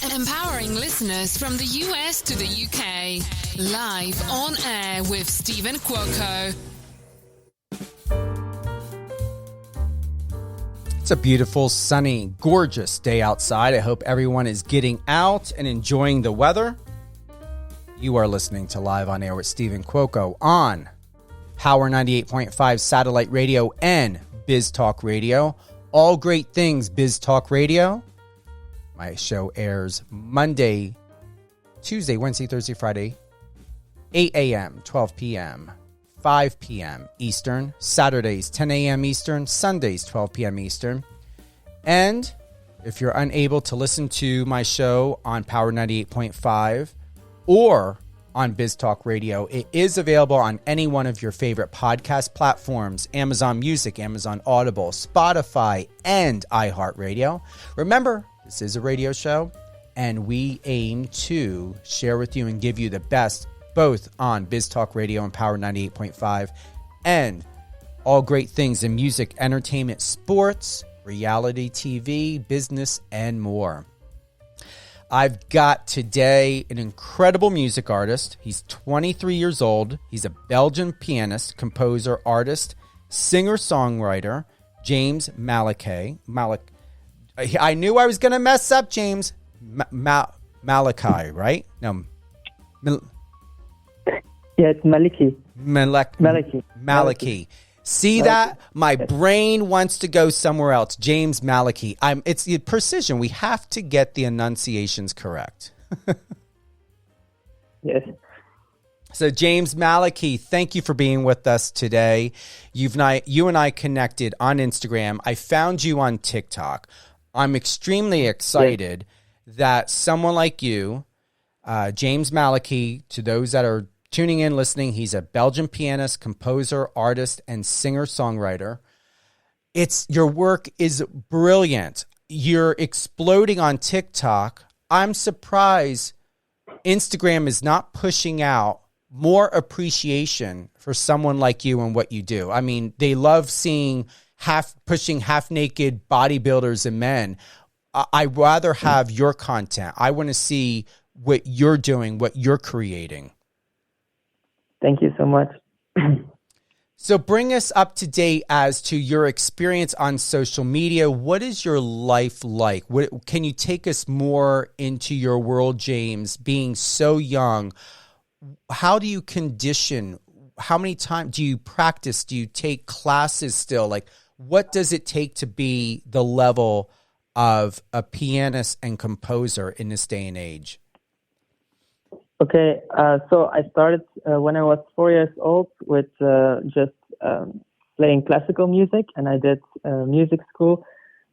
Empowering listeners from the US to the UK. Live on air with Stephen Cuoco. It's a beautiful, sunny, gorgeous day outside. I hope everyone is getting out and enjoying the weather. You are listening to Live on Air with Stephen Cuoco on Power 98.5 Satellite Radio and Biz Talk Radio. All great things Biz Talk Radio. My show airs Monday, Tuesday, Wednesday, Thursday, Friday, 8 a.m., 12 p.m., 5 p.m. Eastern, Saturdays, 10 a.m. Eastern, Sundays, 12 p.m. Eastern. And if you're unable to listen to my show on Power 98.5 or on Biz Talk Radio, it is available on any one of your favorite podcast platforms, Amazon Music, Amazon Audible, Spotify, and iHeartRadio. Remember, this is a radio show, and we aim to share with you and give you the best, both on Biz Talk Radio and Power 98.5, and all great things in music, entertainment, sports, reality TV, business, and more. I've got today an incredible music artist. He's 23 years old. He's a Belgian pianist, composer, artist, singer-songwriter, James Malikey. I knew I was going to mess up, James. Malikey, right? No. Yeah, it's Malikey. Malikey. See that? My brain wants to go somewhere else. James Malikey. It's precision. We have to get the enunciations correct. Yes. So James Malikey, thank you for being with us today. You and I connected on Instagram. I found you on TikTok. I'm extremely excited that someone like you, James Malikey, to those that are tuning in, listening, he's a Belgian pianist, composer, artist, and singer-songwriter. Your work is brilliant. You're exploding on TikTok. I'm surprised Instagram is not pushing out more appreciation for someone like you and what you do. I mean, they love seeing pushing half-naked bodybuilders and men. I'd rather have your content. I want to see what you're doing, what you're creating. Thank you so much. So bring us up to date as to your experience on social media. What is your life like? Can you take us more into your world, James, being so young? How do you condition? How many times do you practice? Do you take classes still? Like, what does it take to be the level of a pianist and composer in this day and age? Okay, so I started when I was 4 years old with just playing classical music, and I did music school.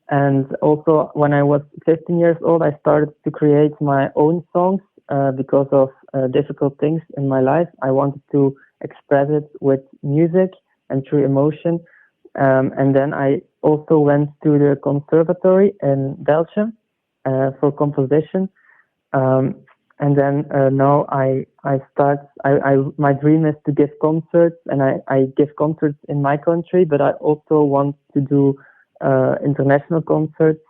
And also when I was 15 years old, I started to create my own songs because of difficult things in my life. I wanted to express it with music and through emotion. And then I also went to the conservatory in Belgium for composition. And then now my dream is to give concerts, and I give concerts in my country, but I also want to do international concerts.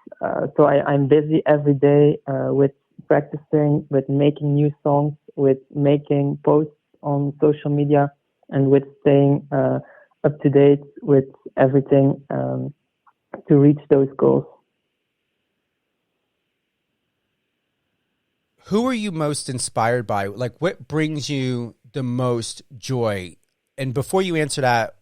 So I'm busy every day with practicing, with making new songs, with making posts on social media, and with staying up to date with everything to reach those goals. Who are you most inspired by? Like, what brings you the most joy? And before you answer that,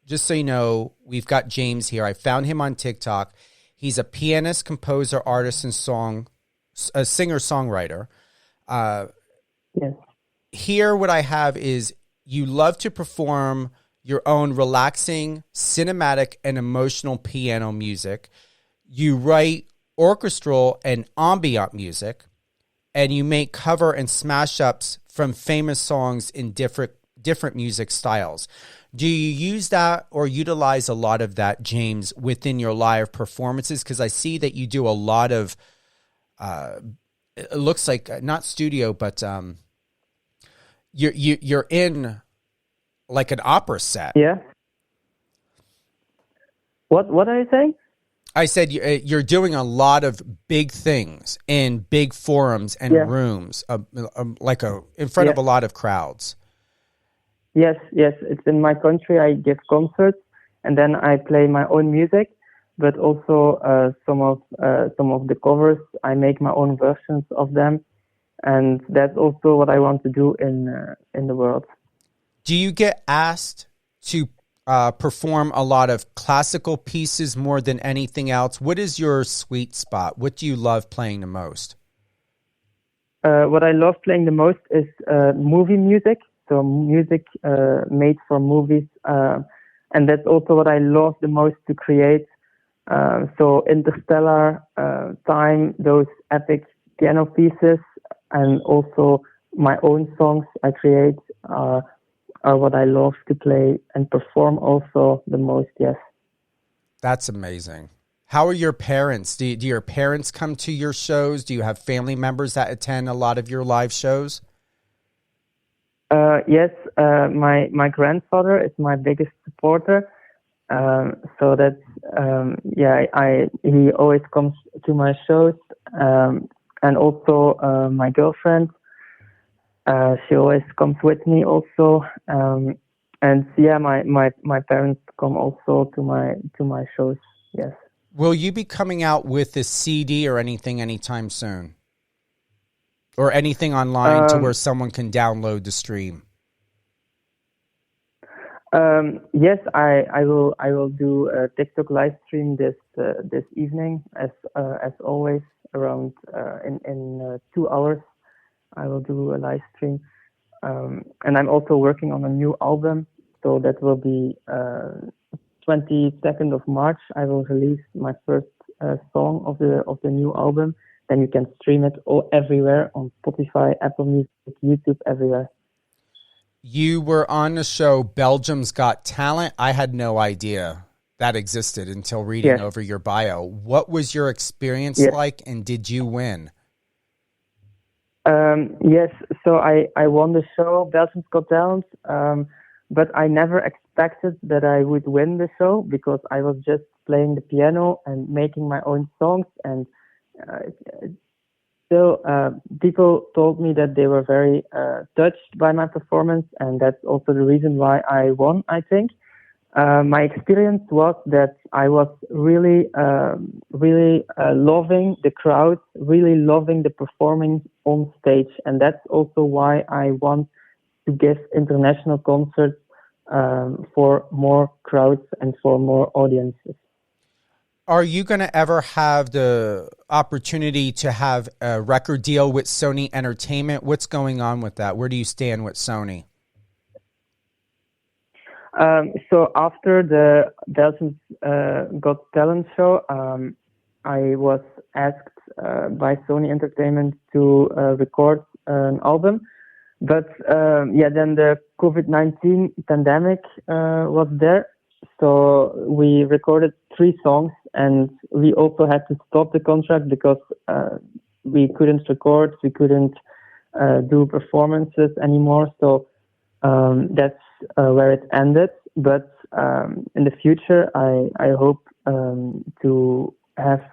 just so you know, we've got James here. I found him on TikTok. He's a pianist, composer, artist, and a singer-songwriter. Yes. Here, what I have is you love to perform your own relaxing, cinematic, and emotional piano music. You write orchestral and ambient music, and you make cover and smash ups from famous songs in different music styles. Do you use that or utilize a lot of that, James, within your live performances? Because I see that you do a lot of, it looks like not studio, but you're in like an opera set. Yeah. What are you saying? I said you're doing a lot of big things in big forums and rooms, in front of a lot of crowds. Yes, it's in my country. I give concerts, and then I play my own music, but also some of the covers. I make my own versions of them, and that's also what I want to do in the world. Do you get asked to perform a lot of classical pieces more than anything else? What is your sweet spot? What do you love playing the most? What I love playing the most is movie music, so music made for movies, and that's also what I love the most to create. So Interstellar, Time, those epic piano pieces, and also my own songs I create are what I love to play and perform also the most, yes. That's amazing. How are your parents? Do your parents come to your shows? Do you have family members that attend a lot of your live shows? Yes, my grandfather is my biggest supporter. So that's, he always comes to my shows. And also my girlfriend. She always comes with me also, and my parents come also to my shows. Yes. Will you be coming out with a CD or anything anytime soon, or anything online to where someone can download the stream? Yes, I will do a TikTok live stream this evening as always around in 2 hours. I will do a live stream, and I'm also working on a new album. So that will be 22nd of March. I will release my first song of the new album. Then you can stream it everywhere on Spotify, Apple Music, YouTube, everywhere. You were on the show Belgiums Got Talent. I had no idea that existed until reading over your bio. What was your experience like, and did you win? Yes, so I won the show, Belgiums Got Talent, but I never expected that I would win the show because I was just playing the piano and making my own songs, and still people told me that they were very touched by my performance, and that's also the reason why I won, I think. My experience was that I was really loving the crowd, really loving the performing on stage. And that's also why I want to give international concerts for more crowds and for more audiences. Are you going to ever have the opportunity to have a record deal with Sony Entertainment? What's going on with that? Where do you stand with Sony? So after the Belgians Got Talent show, I was asked by Sony Entertainment to record an album. But then the COVID-19 pandemic was there. So we recorded 3 songs, and we also had to stop the contract because we couldn't record, we couldn't do performances anymore. So that's where it ended. But in the future, I hope to have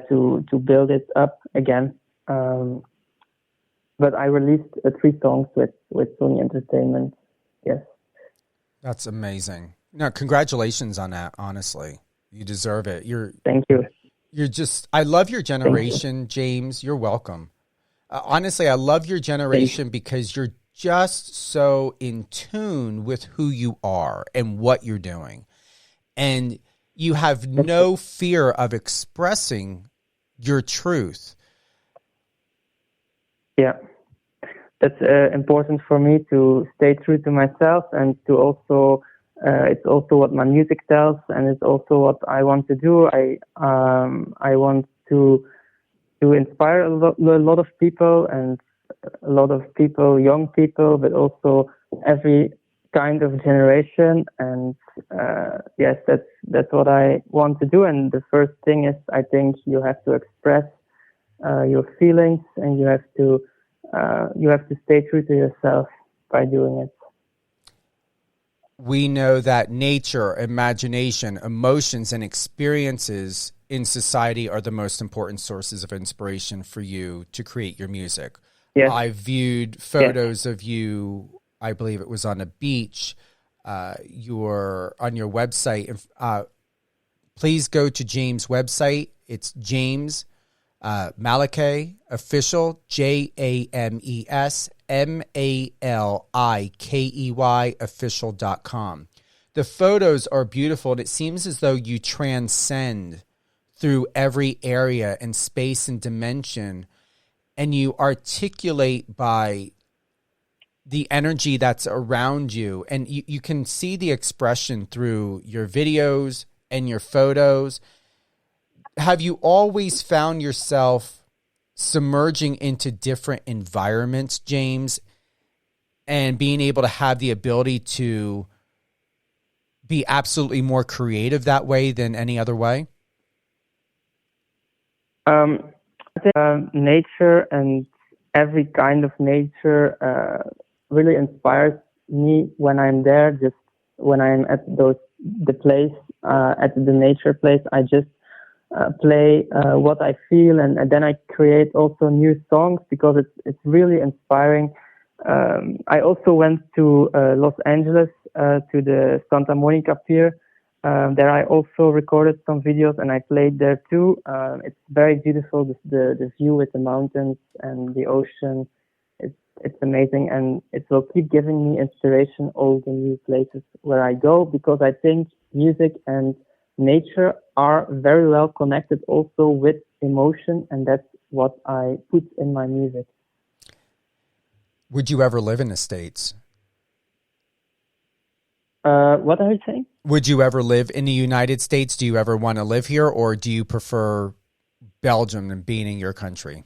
to build it up again. But I released 3 songs with Sony Entertainment. Yes, that's amazing. No, congratulations on that. Honestly, you deserve it. Thank you. You're just. I love your generation, James. You're welcome. Honestly, I love your generation because you're just so in tune with who you are and what you're doing. And you have no fear of expressing your truth. Yeah, that's important for me to stay true to myself, and to also, it's also what my music tells, and it's also what I want to do. I want to inspire a lot of people, and a lot of people, young people, but also every kind of generation. And yes, that's what I want to do. And the first thing is, I think you have to express your feelings, and you have to stay true to yourself by doing it. we know that nature, imagination, emotions, and experiences in society are the most important sources of inspiration for you to create your music. Yes. I viewed photos of you, I believe it was on a beach, on your website. Please go to James' website. It's James Malikey official, JamesMalikey official.com. The photos are beautiful, and it seems as though you transcend through every area and space and dimension, and you articulate by the energy that's around you, and you can see the expression through your videos and your photos. Have you always found yourself submerging into different environments, James, and being able to have the ability to be absolutely more creative that way than any other way? I think nature and every kind of nature really inspires me when I'm there. Just when I'm at the nature place, I just play what I feel, and then I create also new songs because it's really inspiring. I also went to Los Angeles to the Santa Monica Pier. There I also recorded some videos and I played there too. It's very beautiful, the view with the mountains and the ocean. It's amazing, and it will keep giving me inspiration all the new places where I go, because I think music and nature are very well connected also with emotion, and that's what I put in my music. Would you ever live in the States? What are you saying? Would you ever live in the United States? Do you ever want to live here, or do you prefer Belgium and being in your country?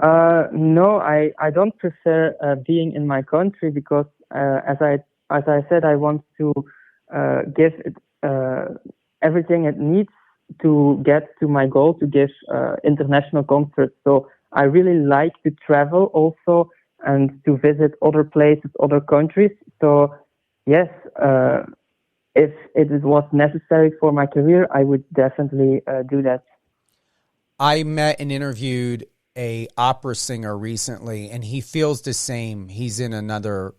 No, I don't prefer being in my country, because as I said, I want to give it everything it needs to get to my goal, to give international concerts. So I really like to travel also and to visit other places, other countries. So yes, if it was necessary for my career, I would definitely do that. I met and interviewed a opera singer recently, and he feels the same. He's in another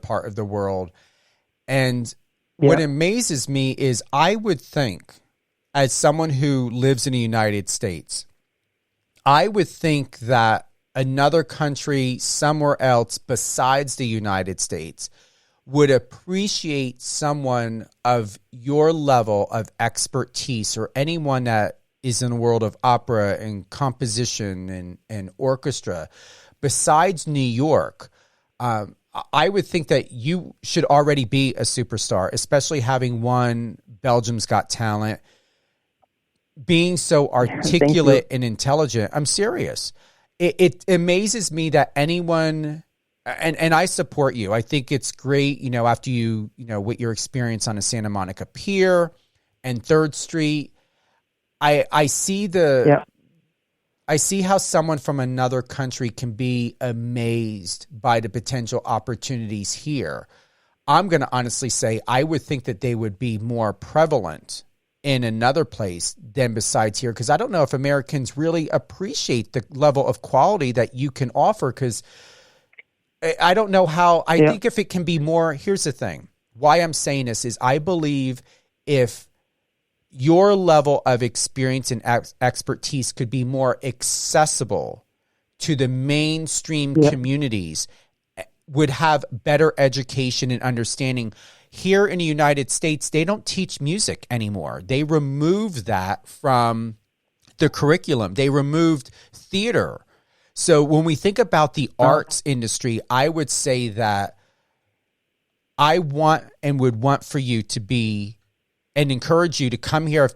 part of the world. And what amazes me is I would think, as someone who lives in the United States, I would think that another country somewhere else besides the United States would appreciate someone of your level of expertise, or anyone that is in the world of opera and composition and orchestra besides New York. I would think that you should already be a superstar, especially having won Belgium's Got Talent, being so articulate and intelligent. I'm serious. It amazes me that anyone, and I support you. I think it's great, after with your experience on the Santa Monica Pier and 3rd Street, I see I see how someone from another country can be amazed by the potential opportunities here. I'm going to honestly say I would think that they would be more prevalent in another place than besides here, because I don't know if Americans really appreciate the level of quality that you can offer, because I don't know how. I think if it can be more, here's the thing. Why I'm saying this is I believe if your level of experience and expertise could be more accessible to the mainstream communities, would have better education and understanding. Here in the United States, they don't teach music anymore. They removed that from the curriculum. They removed theater. So when we think about the arts industry, I would say that I want and would want for you to be, and encourage you to come here if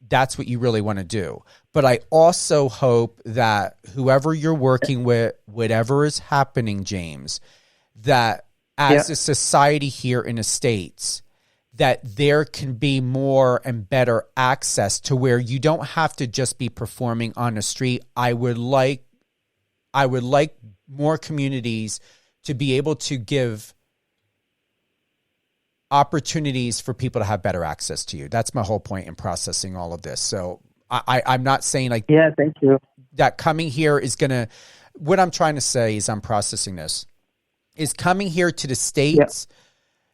that's what you really want to do. But I also hope that whoever you're working with, whatever is happening, James, that as a society here in the States, that there can be more and better access to where you don't have to just be performing on the street. I would like more communities to be able to give opportunities for people to have better access to you. That's my whole point in processing all of this. So I'm not saying like, Yeah, thank you. that coming here is going to, what I'm trying to say is I'm processing this, is coming here to the States,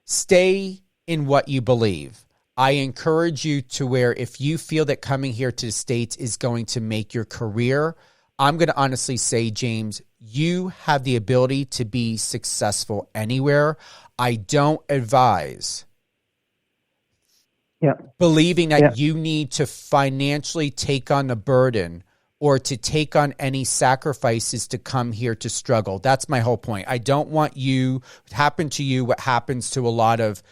stay in what you believe. I encourage you to where if you feel that coming here to the States is going to make your career, I'm going to honestly say, James, you have the ability to be successful anywhere. I don't advise believing that you need to financially take on the burden or to take on any sacrifices to come here to struggle. That's my whole point. I don't want you happen to you what happens to a lot of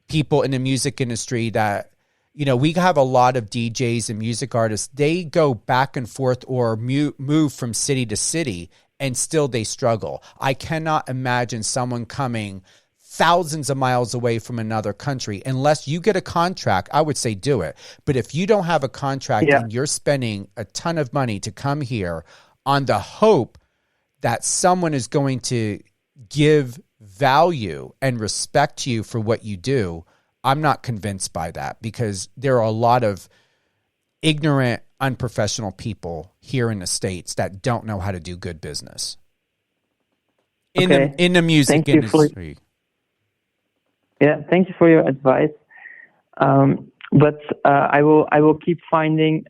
people in the music industry that, you know, we have a lot of DJs and music artists. They go back and forth or move from city to city and still they struggle. I cannot imagine someone coming thousands of miles away from another country. Unless you get a contract, I would say do it. But if you don't have a contract and you're spending a ton of money to come here on the hope that someone is going to give value and respect you for what you do, I'm not convinced by that, because there are a lot of ignorant, unprofessional people here in the States that don't know how to do good business in the music industry. Thank you for your advice. But I will keep finding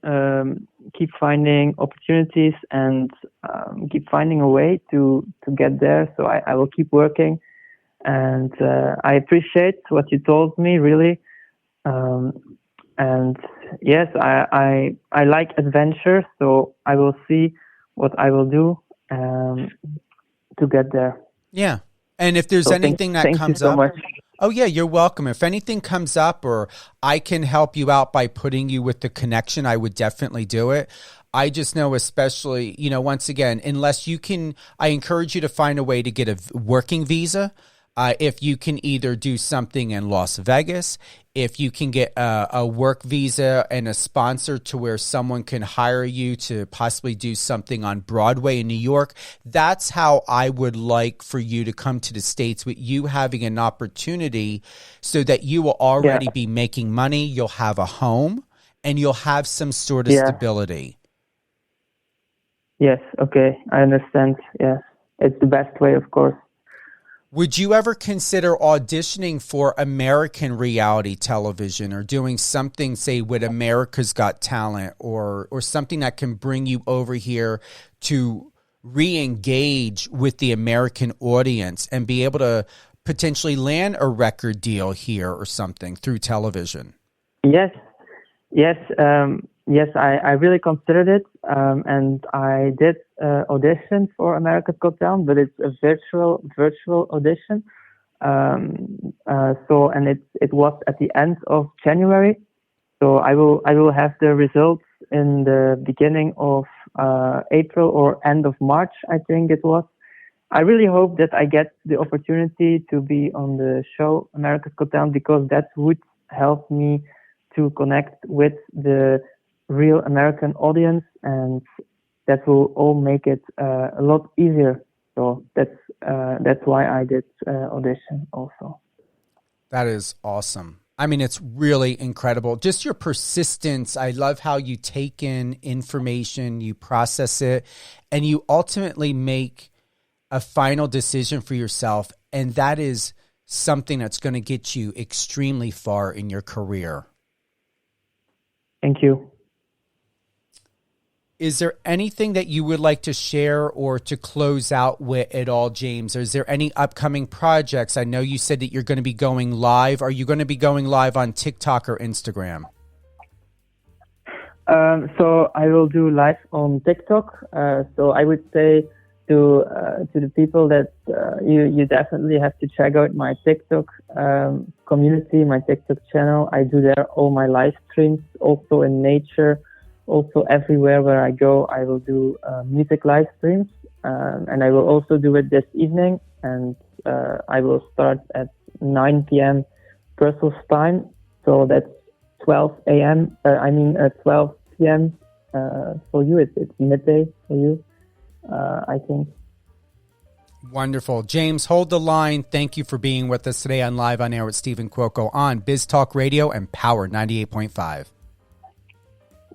opportunities and keep finding a way to get there. So I will keep working, and I appreciate what you told me, really. And yes, I like adventure, so I will see what I will do to get there. Yeah, and if there's anything that comes up. Much. Oh, yeah, you're welcome. If anything comes up or I can help you out by putting you with the connection, I would definitely do it. I just know, especially, you know, once again, unless you can, I encourage you to find a way to get a working visa. If you can either do something in Las Vegas, if you can get a work visa and a sponsor to where someone can hire you to possibly do something on Broadway in New York, that's how I would like for you to come to the States, with you having an opportunity so that you will already be making money, you'll have a home, and you'll have some sort of stability. Yes, okay, I understand. Yes, it's the best way, of course. Would you ever consider auditioning for American reality television or doing something, say, with America's Got Talent or something that can bring you over here to re-engage with the American audience and be able to potentially land a record deal here or something through television? Yes, I really considered it, and I did audition for America's Got Talent, but it's a virtual audition. And it was at the end of January. So I will have the results in the beginning of April or end of March, I think it was. I really hope that I get the opportunity to be on the show America's Got Talent, because that would help me to connect with the real American audience, and that will all make it a lot easier. So that's why I did audition also. That is awesome. I mean, it's really incredible. Just your persistence. I love how you take in information, you process it, and you ultimately make a final decision for yourself. And that is something that's going to get you extremely far in your career. Thank you. Is there anything that you would like to share or to close out with at all, James? Or is there any upcoming projects? I know you said that you're going to be going live. Are you going to be going live on TikTok or Instagram? So I will do live on TikTok. So I would say to the people that you definitely have to check out my TikTok community, my TikTok channel. I do there all my live streams, also in nature. Also, everywhere where I go, I will do music live streams, and I will also do it this evening. And I will start at 9 p.m. Brussels time, so that's 12 a.m. 12 p.m. For you. It's midday for you, I think. Wonderful. James, hold the line. Thank you for being with us today on Live on Air with Stephen Cuoco on Biz Talk Radio and Power 98.5.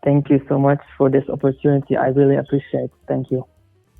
Thank you so much for this opportunity. I really appreciate it. Thank you.